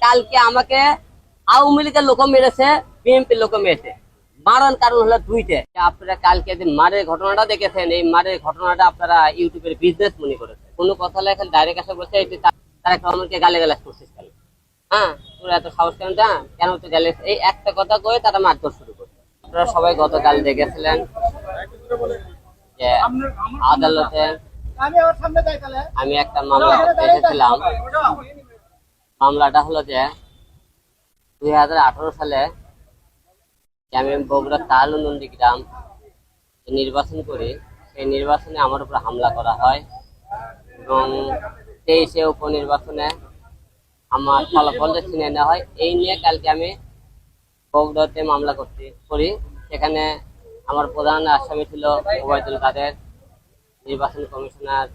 কালকে আমাকে আওয়ামী লীগের লোক মেরেছে, বিএনপির লোক মেরেছে। মারার কারণ হলো দুইটা। আপনারা কালকে যে মারের ঘটনাটা দেখেছেন, এই মারের ঘটনাটা আপনারা ইউটিউবের বিজনেস মনে করেছেন। কোনো কথা লেখেন ডাইরেক্ট এসে বলছে তারেক রহমানকে গালিগালাজ করছিস কেন? হ্যাঁ, তোর এত সাহস কেন? কেন তো গালি? এই একটা কথা কয়ে তারা মারধর শুরু করছে। আপনারা সবাই গতকাল দেখেছিলেন যে আদালতে আমি একটা মামলা দেখেছিলাম। মামলাটা হলো যে 2018 সালে আমি বগুড়া তাল নন্দীগ্রাম নির্বাচন করি, সেই নির্বাচনে আমার উপর হামলা করা হয় এবং 23-এ উপনির্বাচনে আমার ফলাফলটা ছিনিয়ে নেওয়া হয়। এই নিয়ে কালকে আমি বগুড়াতে মামলা করি। সেখানে আমার প্রধান আসামি ছিল ওবায়দুল কাদের, নির্বাচন কমিশনার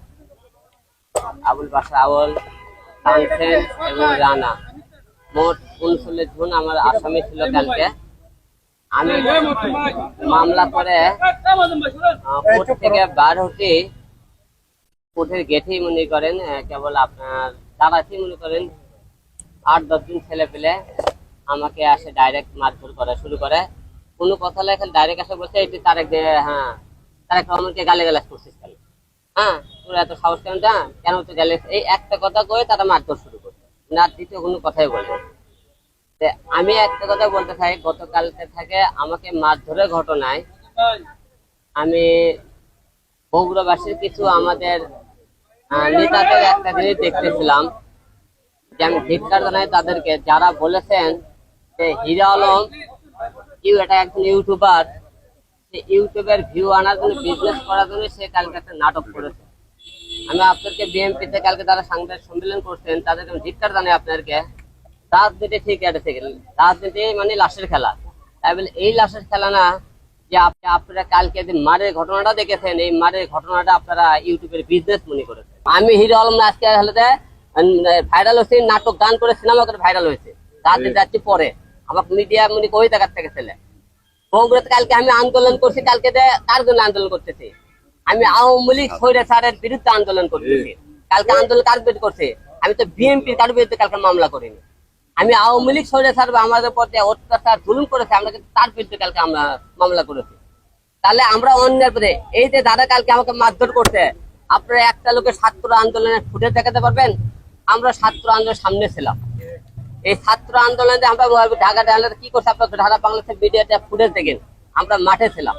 আবুল বাশার আউয়াল, তানসেন এবং রানা। মোট 39 জন আমার আসামি ছিল কালকে। আমি মামলা করে কোর্ট থেকে বার হতে কোর্টের গেটেই মনে করেন কেবল আপনার দাঁড়াতেই মনে করেন 8-10 জন ছেলে পেলে আমাকে আসে ডাইরেক্ট মারধর করা শুরু করে। কোনো কথা লেখেন ডাইরেক্ট এসে বলছে এটি তারেক রহমানকে গালিগালাজ করছিস কেন? হ্যাঁ, তোর এত সাহস কেন? কেন তো গালি? এই একটা কথা কয়ে তারা মারধর শুরু করছে, না দ্বিতীয় কোনো কথাই বলবে। আমি একটা কথা বলতে চাই, গতকালকে থেকে আমাকে মারধরের ঘটনায় আমি বগুড়াবাসীর কিছু আমাদের নেতাদের একটা জিনিস দেখতেছিলাম যে আমি ধিক্কার জানাই তাদেরকে, যারা বলেছেন যে হিরো আলম এটা একজন ইউটিউবার, সে ইউটিউবের ভিউ আনার জন্য, বিজনেস করার জন্য সে কালকে একটা নাটক করেছে। আমি আপনাদেরকে বিএনপিতে কালকে যারা সাংবাদিক সম্মেলন করছেন তাদেরকে আমি ধিক্কার জানাই আপনাদেরকে। রাজনীতি ঠিক আছে, রাজনীতি মানে লাশের খেলা। তাই বলে এই লাশের খেলা না যে আপনারা কালকে যে মারের ঘটনাটা দেখেছেন, এই মারের ঘটনাটা আপনারা ইউটিউবের বিজনেস মনে করেছেন। আমি হিরো আলম না আজকে হলে ভাইরাল হয়েছে, নাটক গান করে সিনেমা করে ভাইরাল হয়েছে, রাজনীতি যাচ্ছি পরে আমার মিডিয়া মনে কই দেখার থেকে ছেলে। বগুড়াতে কালকে আমি আন্দোলন করছি, কালকে কার জন্য আন্দোলন করতেছি? আমি আওয়ামী লীগ স্বৈরাচারের বিরুদ্ধে আন্দোলন করতেছি। কালকে আন্দোলন কার বিরুদ্ধে করছে? আমি তো বিএনপির কার বিরুদ্ধে কালকে মামলা করিনি। আমি আওয়ামী লীগ স্বৈরাচার আমাদের পথে অত্যাচার জুলুম করেছে, আমরা কিন্তু তার বিরুদ্ধে কালকে আমরা মামলা করেছি। তাহলে আমরা অন্যের পথে এই যে দাদা কালকে আমাকে মারধর করছে, আপনারা একটা লোকের ছাত্র আন্দোলনের ফুটে দেখাতে পারবেন? আমরা ছাত্র আন্দোলনের সামনে ছিলাম। এই ছাত্র আন্দোলনে আমরা ঢাকা কি করছে আপনার ঢাকা বাংলাদেশের মিডিয়াতে ফুটেজ দেখেন, আমরা মাঠে ছিলাম।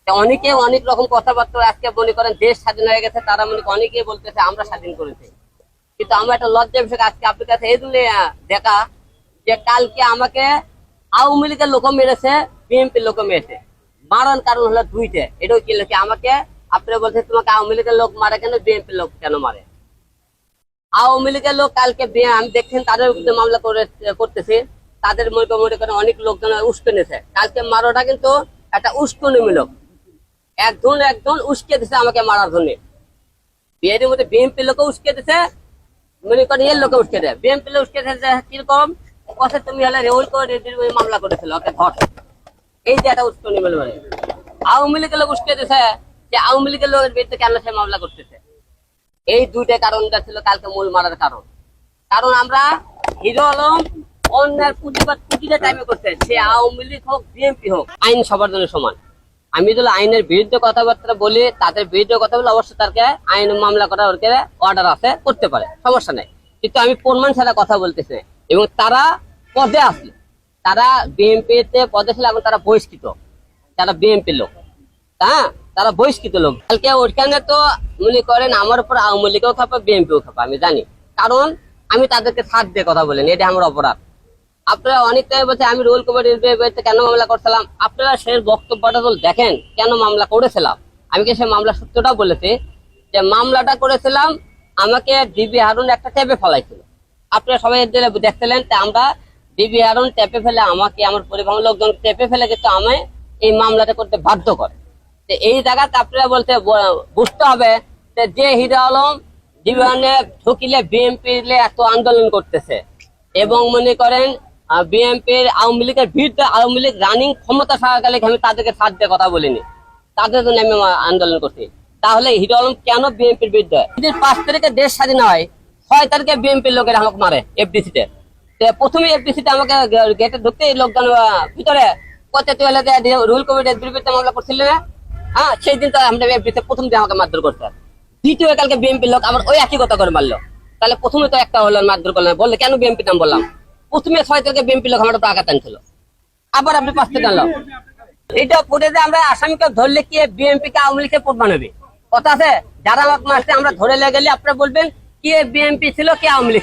অনেকে অনেক রকম কথাবার্তা আজকে মনে করেন দেশ স্বাধীন হয়ে গেছে, তারা মনে করেন অনেকে বলতেছে আমরা স্বাধীন করেছি। কিন্তু আমার একটা লজ্জার বিষয় আজকে আপনার কাছে এই জন্য দেখা যে কালকে আমাকে আওয়ামী লীগের লোক মেরেছে, বিএনপির লোক মেরেছে। মারার কারণ হলো দুইটা। এটাও কি লেখে আমাকে আপনারা বলছে তোমাকে আওয়ামী লীগের লোক মারে কেন, বিএনপির লোক কেন মারে? আওয়ামী লীগের লোক কালকে আমি দেখছেন তাদের বিরুদ্ধে মামলা করতেছে, তাদের মনে করেন অনেক লোকজন উস্কানিছে। কালকে মারাটা কিন্তু একটা উস্কানিমূলক, একজন উস্কে দিছে আমাকে মারার জন্য। বিয়ের মধ্যে বিএনপির লোক উস্কে দিছে, মনে করেন এর লোকে উস্কে দেয়। বিএনপি লোক উস্কে দিয়েছে কিরকম? কথা তুমি হলে রেউল করে মামলা করেছিল ওকে ধর, এই যে একটা উস্কানিমূলক। মানে আওয়ামী লীগের লোক উস্কে দিছে যে আওয়ামী লীগের লোকের বিরুদ্ধে কেন সে মামলা করতেছে। এই দুইটা কারণটা ছিল কালকে মূল মারার কারণ। কারণ আমরা হিরো আলম অন্যার প্রতিবাদ প্রতিটা টাইমে করছে, সে আওয়ামী লীগ হোক বিএনপি হোক, আইন সবার জন্য সমান। আমি যদি আইনের বিরুদ্ধে কথাবার্তা বলি, তাদের বিরুদ্ধে কথা বলে অবশ্যই তাকে আইন মামলা করার অর্ডার আছে, করতে পারে, সমস্যা নেই। কিন্তু আমি প্রমাণ ছাড়া কথা বলতেছি। এবং তারা পদে আসলে, তারা বিএনপিতে পদে ছিল এবং তারা বহিষ্কৃত, তারা বিএনপি লোক, হ্যাঁ তারা বহিষ্কৃত লোক। কালকে ওইখানে তো মনে করেন আমার উপর আওয়ামী লীগও খাপা, বিএনপিও খাপা, আমি জানি। কারণ আমি তাদেরকে ছাড় দিয়ে কথা বলিনি, এটা আমার অপরাধ। আপনারা অনেকটাই বলছে আমি রোল কমিটির বিরুদ্ধে কেন মামলা করছিলাম। আপনারা সেই বক্তব্যটা দেখেন কেন মামলা করেছিলাম। আমি কি সেই মামলা সত্যটা বলেছি যে মামলাটা করেছিলাম আমাকে ডিবি হারুন একটা টেপে ফেলাইছিল। আপনারা সবাই দেখছিলেন, আমরা ডিবি হারুন টেপে ফেলে আমাকে আমার পরিবহন লোকজন টেপে ফেলে কিন্তু আমি এই মামলাটা করতে বাধ্য করে। এই জায়গাতে আপনারা বলতে বুঝতে হবে যে হিরো আলম ডিবিহানে ঢুকিলে বিএনপি এত আন্দোলন করতেছে এবং মনে করেন বিএনপির আওয়ামী লীগের বিরুদ্ধে আওয়ামী লীগ রানিং ক্ষমতা থাকাকালে আমি তাদেরকে ছাড় দিয়ে কথা বলিনি, তাদের জন্য আমি আন্দোলন করছি। তাহলে হিরো আলম কেন বিএনপির বিরুদ্ধে? 5 তারিখে দেশ স্বাধীন হয়, 6 তারিখে বিএনপির লোকের আমাকে মারে এফডিসিতে। প্রথমে এফডিসিতে আমাকে গেটে ঢুকতে লোকজন ভিতরে কত তুই রুল কমিটির বিরুদ্ধে মামলা করছিল না। হ্যাঁ, সেই দিন তো আমরা এফডিসি প্রথম দিন আমাকে মারধর করতে, দ্বিতীয় কালকে বিএমপি লোক আমার ওই একই কথা করে মারলো। তাহলে প্রথমে তো একটা হলো মারধর করলাম, বললে কেন বিএমপি নাম বললাম? প্রথমে 6 থেকে বিএমপি লোক আমার উপর আঘাত আনছিল, আবার আপনি 5 থেকে আনলাম। এটা পড়ে যে আমরা আসামিকে ধরলে কি বিএমপি কে আওয়ামী লীগের ভোট বানাবে? কথা আছে, যারা আমাকে মারছে আমরা ধরে লেগে গেলে আপনারা বলবেন কে বিএমপি ছিল কে আওয়ামী লীগ।